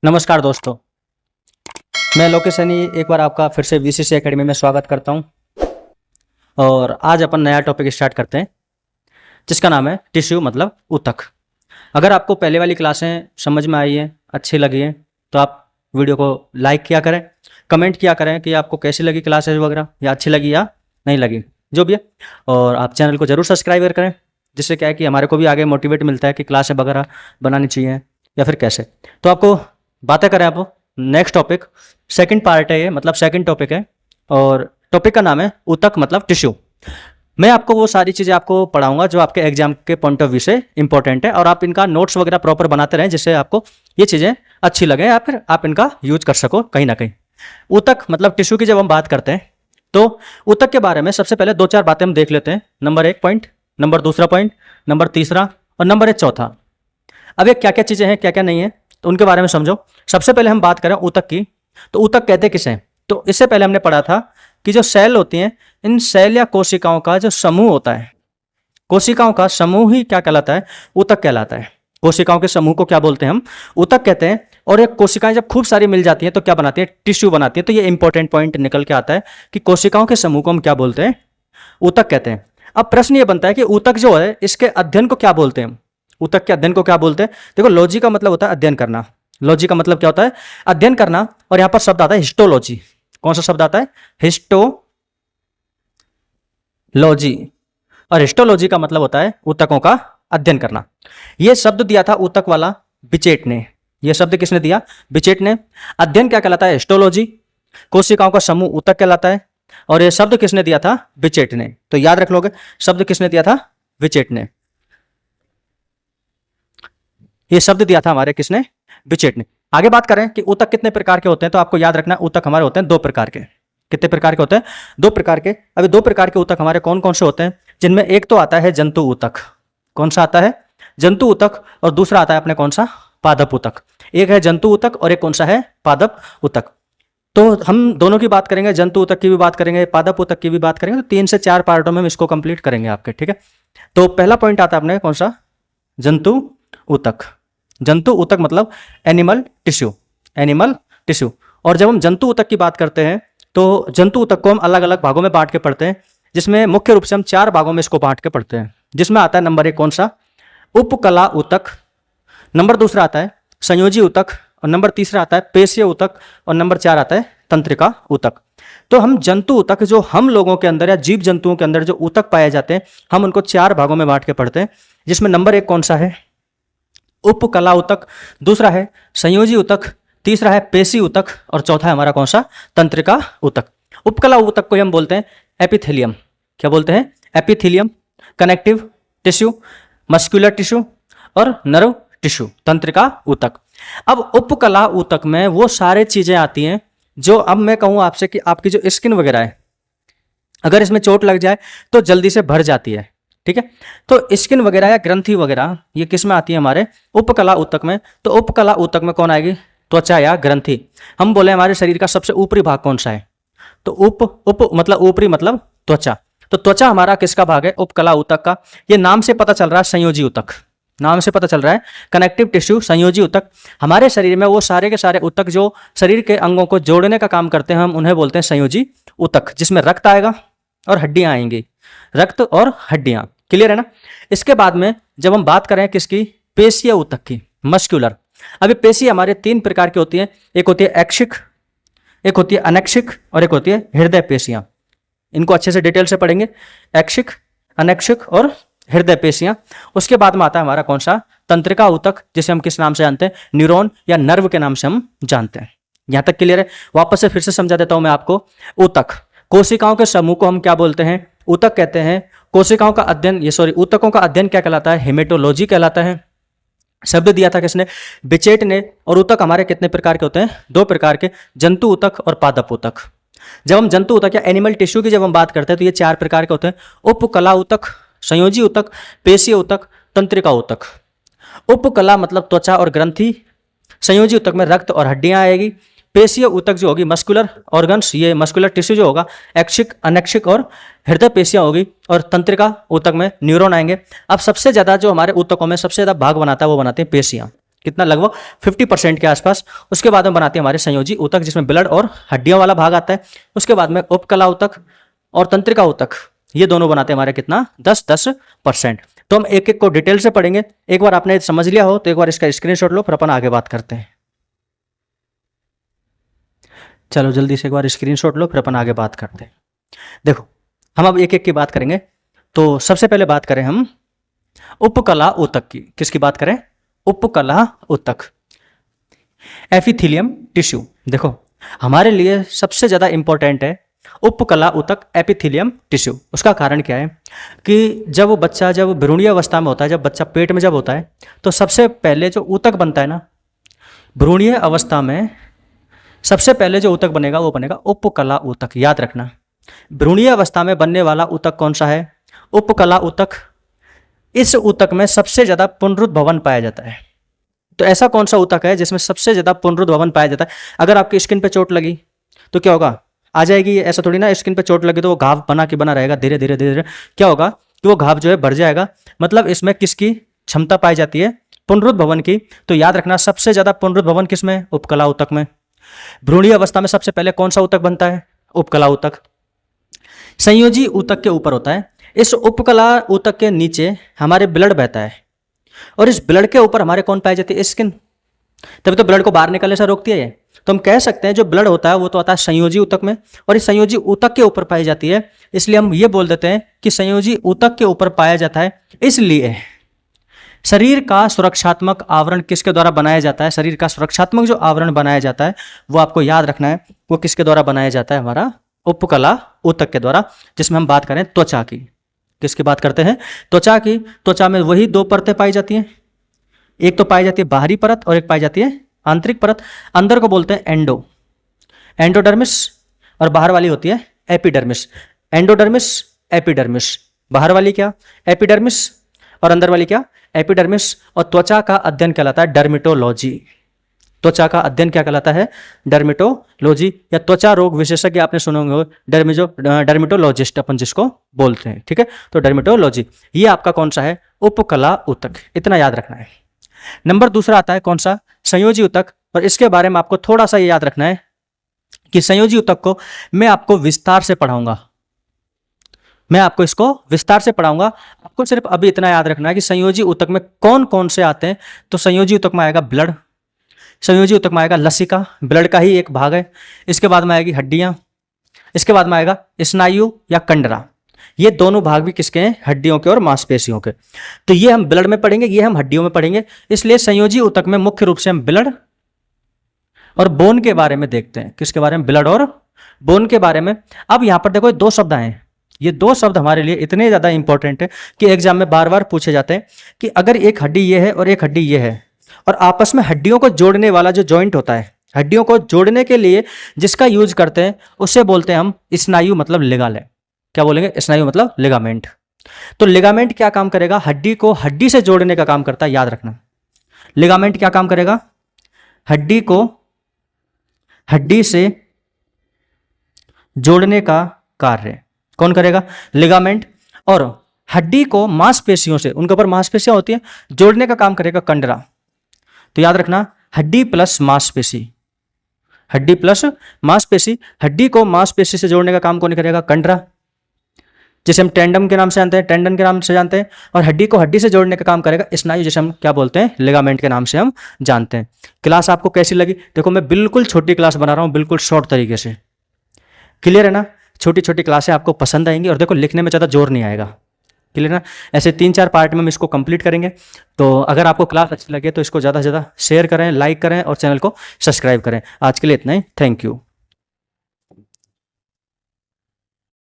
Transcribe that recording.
नमस्कार दोस्तों, मैं लोकेश सैनी एक बार आपका फिर से वीसीसी एकेडमी में स्वागत करता हूं। और आज अपन नया टॉपिक स्टार्ट करते हैं जिसका नाम है टिश्यू मतलब ऊतक। अगर आपको पहले वाली क्लासें समझ में आई है, अच्छी लगी है, तो आप वीडियो को लाइक किया करें, कमेंट किया करें कि आपको कैसी लगी क्लासेज वगैरह, या अच्छी लगी या नहीं लगी, जो भी है। और आप चैनल को ज़रूर सब्सक्राइब करें, जिससे क्या है कि हमारे को भी आगे मोटिवेट मिलता है कि क्लासें वगैरह बनानी चाहिए या फिर कैसे। तो आपको बातें करें, आप नेक्स्ट टॉपिक सेकंड पार्ट है ये, मतलब सेकंड टॉपिक है, और टॉपिक का नाम है ऊतक मतलब टिश्यू। मैं आपको वो सारी चीज़ें आपको पढ़ाऊंगा जो आपके एग्जाम के पॉइंट ऑफ व्यू से इंपॉर्टेंट है, और आप इनका नोट्स वगैरह प्रॉपर बनाते रहें जिससे आपको ये चीज़ें अच्छी लगे या फिर आप इनका यूज कर सको कहीं ना कहीं। ऊतक मतलब टिश्यू की जब हम बात करते हैं तो ऊतक के बारे में सबसे पहले दो चार बातें हम देख लेते हैं। Number 1 point, number 2 point, number 3 और नंबर 1 चौथा। अब ये क्या क्या चीज़ें हैं, क्या क्या नहीं है, तो उनके बारे में समझो। सबसे पहले हम बात करें ऊतक की, तो ऊतक कहते किसे हैं? तो इससे पहले हमने पढ़ा था कि जो सेल होती हैं, इन सेल या कोशिकाओं का जो समूह होता है, कोशिकाओं का समूह ही क्या कहलाता है? ऊतक कहलाता है। कोशिकाओं के समूह को क्या बोलते हैं हम? ऊतक कहते हैं। और ये कोशिकाएं जब खूब सारी मिल जाती हैं तो क्या बनाती हैं? टिश्यू बनाती हैं। तो ये इंपॉर्टेंट पॉइंट निकल के आता है कि कोशिकाओं के समूह को हम क्या बोलते हैं? ऊतक कहते हैं। अब प्रश्न ये बनता है कि ऊतक जो है, इसके अध्ययन को क्या बोलते हैं? ऊतक के अध्ययन को क्या बोलते हैं? देखो, लॉजी का मतलब होता है अध्ययन करना। लॉजी का मतलब क्या होता है? अध्ययन करना। और यहां पर शब्द आता है हिस्टोलॉजी। कौन सा शब्द आता है? हिस्टोलॉजी। और हिस्टोलॉजी का मतलब होता है ऊतकों का अध्ययन करना। यह शब्द दिया था ऊतक वाला बिचेट ने। यह शब्द किसने दिया? बिचेट ने। अध्ययन क्या कहलाता है? हिस्टोलॉजी। कोशिकाओं का समूह ऊतक कहलाता है। और यह शब्द किसने दिया था? बिचेट ने। तो याद रख लोगे, शब्द किसने दिया था? बिचेट ने। ये शब्द दिया था हमारे किसने? बिचेट ने। आगे बात करें कि ऊतक कितने प्रकार के होते हैं, तो आपको याद रखना ऊतक हमारे होते हैं 2 प्रकार के। कितने प्रकार के होते हैं? 2 प्रकार के। अभी 2 प्रकार के ऊतक हमारे कौन कौन से होते हैं? जिनमें एक तो आता है जंतु ऊतक। कौन सा आता है? जंतु ऊतक। और दूसरा आता है अपने कौन सा? पादप ऊतक। एक है जंतु ऊतक और एक कौन सा है? पादप ऊतक। तो हम दोनों की बात करेंगे, जंतु ऊतक की भी बात करेंगे, पादप ऊतक की भी बात करेंगे। तो 3 से 4 पार्टों में हम इसको कंप्लीट करेंगे आपके, ठीक है। तो पहला पॉइंट आता है अपने कौन सा? जंतु ऊतक। जंतु ऊतक मतलब एनिमल टिश्यू। Animal tissue. और जब हम जंतु ऊतक की बात करते हैं तो जंतु ऊतक को हम अलग अलग भागों में बांट के पढ़ते हैं, जिसमें मुख्य रूप से हम 4 भागों में इसको बांट के पढ़ते हैं। जिसमें आता है नंबर 1 कौन सा? उपकला ऊतक। नंबर 2 आता है संयोजी ऊतक। और नंबर 3 आता है पेशीय ऊतक। और नंबर 4 आता है तंत्रिका ऊतक। तो हम जंतु ऊतक, जो हम लोगों के अंदर या जीव जंतुओं के अंदर जो ऊतक पाए जाते हैं, हम उनको 4 भागों में बांट के पढ़ते हैं। जिसमें नंबर 1 कौन सा है? उपकला ऊतक। दूसरा है संयोजी ऊतक। तीसरा है पेशी ऊतक। और चौथा है हमारा कौन सा? तंत्रिका ऊतक। उपकला ऊतक को हम बोलते हैं एपिथेलियम। क्या बोलते हैं? Epithelium. Connective tissue, muscular tissue और नर्व टिश्यू, तंत्रिका ऊतक। अब उपकला ऊतक में वो सारे चीजें आती हैं जो, अब मैं कहूं आपसे कि आपकी जो स्किन वगैरह है, अगर इसमें चोट लग जाए तो जल्दी से भर जाती है, ठीक है। तो स्किन वगैरह या ग्रंथि वगैरह ये किस में आती है? हमारे उपकला ऊतक में। तो उपकला ऊतक में कौन आएगी? त्वचा या ग्रंथि। हम बोले हमारे शरीर का सबसे ऊपरी भाग कौन सा है? तो उप मतलब ऊपरी मतलब त्वचा। तो त्वचा हमारा किसका भाग है? उपकला ऊतक का। ये नाम से पता चल रहा है संयोजी ऊतक। नाम से पता चल रहा है कनेक्टिव टिश्यू, संयोजी ऊतक। हमारे शरीर में वो सारे के सारे ऊतक जो शरीर के अंगों को जोड़ने का काम करते हैं, हम उन्हें बोलते हैं संयोजी ऊतक। जिसमें रक्त आएगा और हड्डियां आएंगी। रक्त और हड्डियां, क्लियर है ना। इसके बाद में जब हम बात करें किसकी? पेशीय ऊतक की, मस्कुलर। अभी पेशी हमारे 3 प्रकार की होती है। एक होती है ऐक्षिक, एक होती है अनैक्षिक और एक होती है हृदय पेशियां। इनको अच्छे से डिटेल से पढ़ेंगे, ऐक्षिक, अनैक्षिक और हृदय पेशियां। उसके बाद में आता है हमारा कौन सा? तंत्रिका ऊतक, जिसे हम किस नाम से जानते हैं? न्यूरॉन या नर्व के नाम से हम जानते हैं। यहां तक क्लियर है? वापस से फिर से समझा देता हूं मैं आपको। ऊतक, कोशिकाओं के समूह को हम क्या बोलते हैं? ऊतक कहते हैं। कोशिकाओं का अध्ययन, ऊतकों का अध्ययन क्या कहलाता है? हेमेटोलॉजी कहलाता है। शब्द दिया था किसने? बिचेट ने। और ऊतक हमारे कितने प्रकार के होते हैं? 2 प्रकार के, जंतु ऊतक और पादप ऊतक। जब हम जंतु ऊतक या एनिमल टिश्यू की जब हम बात करते हैं तो ये 4 प्रकार के होते हैं। उपकला ऊतक, संयोजी ऊतक, पेशीय ऊतक, तंत्रिका ऊतक। उपकला मतलब त्वचा और ग्रंथि। संयोजी ऊतक में रक्त और हड्डियां आएगी। पेशीय ऊतक जो होगी मस्कुलर ऑर्गन्स, ये मस्कुलर टिश्यू जो होगा, ऐक्षिक, अनैक्षिक और हृदय पेशियां होगी। और तंत्रिका ऊतक में न्यूरॉन आएंगे। अब सबसे ज्यादा जो हमारे ऊतकों में सबसे ज्यादा भाग बनाता है वो बनाते हैं पेशियां। कितना, लगभग 50% के आसपास। उसके बाद में बनाते हैं हमारे संयोजी ऊतक, जिसमें ब्लड और हड्डियों वाला भाग आता है। उसके बाद में उपकला ऊतक और तंत्रिका ऊतक, ये दोनों बनाते हैं हमारे कितना, 10-10%। तो हम एक एक को डिटेल से पढ़ेंगे। एक बार आपने समझ लिया हो तो एक बार इसका स्क्रीनशॉट लो, फिर अपन आगे बात करते हैं। चलो जल्दी से एक बार स्क्रीनशॉट लो, फिर अपन आगे बात करते हैं। देखो हम अब एक एक की बात करेंगे। तो सबसे पहले बात करें हम उपकला ऊतक की। किसकी बात करें, उपकला ऊतक, एपिथेलियम टिश्यू। देखो हमारे लिए सबसे ज़्यादा इंपॉर्टेंट है उपकला ऊतक, एपिथेलियम टिश्यू। उसका कारण क्या है कि जब वो बच्चा, जब भ्रूणीय अवस्था में होता है, जब बच्चा पेट में जब होता है, तो सबसे पहले जो ऊतक बनता है ना, भ्रूणीय अवस्था में सबसे पहले जो ऊतक बनेगा वो बनेगा उपकला ऊतक। याद रखना, भ्रूणीय अवस्था में बनने वाला ऊतक कौन सा है, उपकला ऊतक। इस ऊतक में सबसे ज़्यादा पुनरुद्भवन पाया जाता है। तो ऐसा कौन सा ऊतक है जिसमें सबसे ज़्यादा पुनरुद्भवन पाया जाता है? अगर आपकी स्किन पे चोट लगी तो क्या होगा, आ जाएगी। ऐसा थोड़ी ना, स्किन पे चोट लगी तो वो घाव बना के बना रहेगा, धीरे धीरे धीरे धीरे क्या होगा कि वो घाव जो है बढ़ जाएगा। मतलब इसमें किसकी क्षमता पाई जाती है, पुनरुद्भवन की। तो याद रखना सबसे ज़्यादा पुनरुद्भवन किसमें, उपकला ऊतक में। भ्रूणीय अवस्था में सबसे पहले कौन सा ऊतक बनता है, उपकला ऊतक। संयोजी ऊतक के ऊपर होता है। इस उपकला ऊतक के नीचे हमारे ब्लड बहता है और इस ब्लड के ऊपर हमारे कौन पाई जाती है, स्किन। तभी तो ब्लड को बाहर निकलने से रोकती है ये। तो हम कह सकते हैं जो ब्लड होता है वो तो आता है संयोजी ऊतक में, और इस संयोजी ऊतक के ऊपर पाई जाती है। इसलिए हम ये बोल देते हैं कि संयोजी ऊतक के ऊपर पाया जाता है। इसलिए शरीर का सुरक्षात्मक आवरण किसके द्वारा बनाया जाता है, शरीर का सुरक्षात्मक जो आवरण बनाया जाता है वो आपको याद रखना है, वो किसके द्वारा बनाया जाता है, हमारा उपकला ऊतक के द्वारा। जिसमें हम बात करें त्वचा की, किसकी बात करते हैं, त्वचा की। त्वचा में वही दो परतें पाई जाती हैं, एक तो पाई जाती है बाहरी परत और एक पाई जाती है आंतरिक परत। अंदर को बोलते हैं एंडोडर्मिस, और बाहर वाली होती है एपिडर्मिस। Endodermis, epidermis. बाहर वाली क्या, एपिडर्मिस, और अंदर वाली क्या, एपिडर्मिस। और त्वचा का अध्ययन कहलाता है डर्मेटोलॉजी। त्वचा का अध्ययन क्या कहलाता है, डर्मेटोलॉजी, या त्वचा रोग विशेषज्ञ आपने सुने होंगे, डर्मेटोलॉजिस्ट अपन जिसको बोलते हैं। ठीक है, तो डर्मेटोलॉजी ये आपका कौन सा है, उपकला ऊतक। इतना याद रखना है। नंबर दूसरा आता है कौन सा, संयोजी ऊतक। और इसके बारे में आपको थोड़ा सा ये याद रखना है कि संयोजी ऊतक को मैं आपको विस्तार से पढ़ाऊंगा, मैं आपको इसको विस्तार से पढ़ाऊंगा। आपको सिर्फ अभी इतना याद रखना है कि संयोजी ऊतक में कौन कौन से आते हैं। तो संयोजी ऊतक में आएगा ब्लड, संयोजी ऊतक में आएगा लसिका, ब्लड का ही एक भाग है। इसके बाद में आएगी हड्डियां, इसके बाद में आएगा स्नायु या कंडरा। ये दोनों भाग भी किसके हैं, हड्डियों के और मांसपेशियों के। तो ये हम ब्लड में पढ़ेंगे, ये हम हड्डियों में पढ़ेंगे। इसलिए संयोजी ऊतक में मुख्य रूप से हम ब्लड और बोन के बारे में देखते हैं। किसके बारे में, ब्लड और बोन के बारे में। अब यहां पर देखो दो शब्द आए हैं, ये दो शब्द हमारे लिए इतने ज्यादा इंपॉर्टेंट है कि एग्जाम में बार बार पूछे जाते हैं कि अगर एक हड्डी ये है और एक हड्डी ये है, और आपस में हड्डियों को जोड़ने वाला जो जॉइंट होता है, हड्डियों को जोड़ने के लिए जिसका यूज करते हैं उसे बोलते हैं हम स्नायु, मतलब लिगामेंट। क्या बोलेंगे, स्नायु मतलब लिगामेंट। तो लिगामेंट क्या काम करेगा, हड्डी को हड्डी से जोड़ने का काम करता है। याद रखना, लिगामेंट क्या काम करेगा, हड्डी को हड्डी से जोड़ने का कार्य कौन करेगा, लिगामेंट। और हड्डी को मांसपेशियों से, उनके ऊपर मांसपेशियां होती हैं, जोड़ने का काम करेगा कंडरा। तो याद रखना, हड्डी प्लस मांसपेशी, हड्डी प्लस मांसपेशी। हड्डी को मांसपेशी से जोड़ने का काम कौन करेगा, कंडरा, जिसे हम टेंडम के नाम से जानते हैं, टेंडन के नाम से जानते हैं। और हड्डी को हड्डी से जोड़ने का काम करेगा स्नायु, जिसे हम क्या बोलते हैं, लिगामेंट के नाम से हम जानते हैं। क्लास आपको कैसी लगी, देखो मैं बिल्कुल छोटी क्लास बना रहा हूँ, बिल्कुल शॉर्ट तरीके से। क्लियर है ना, छोटी छोटी क्लासें आपको पसंद आएंगी, और देखो लिखने में ज़्यादा जोर नहीं आएगा। क्लियर ना, ऐसे 3-4 पार्ट में हम इसको कंप्लीट करेंगे। तो अगर आपको क्लास अच्छी लगे तो इसको ज़्यादा से ज़्यादा शेयर करें, लाइक करें और चैनल को सब्सक्राइब करें। आज के लिए इतना ही, थैंक यू।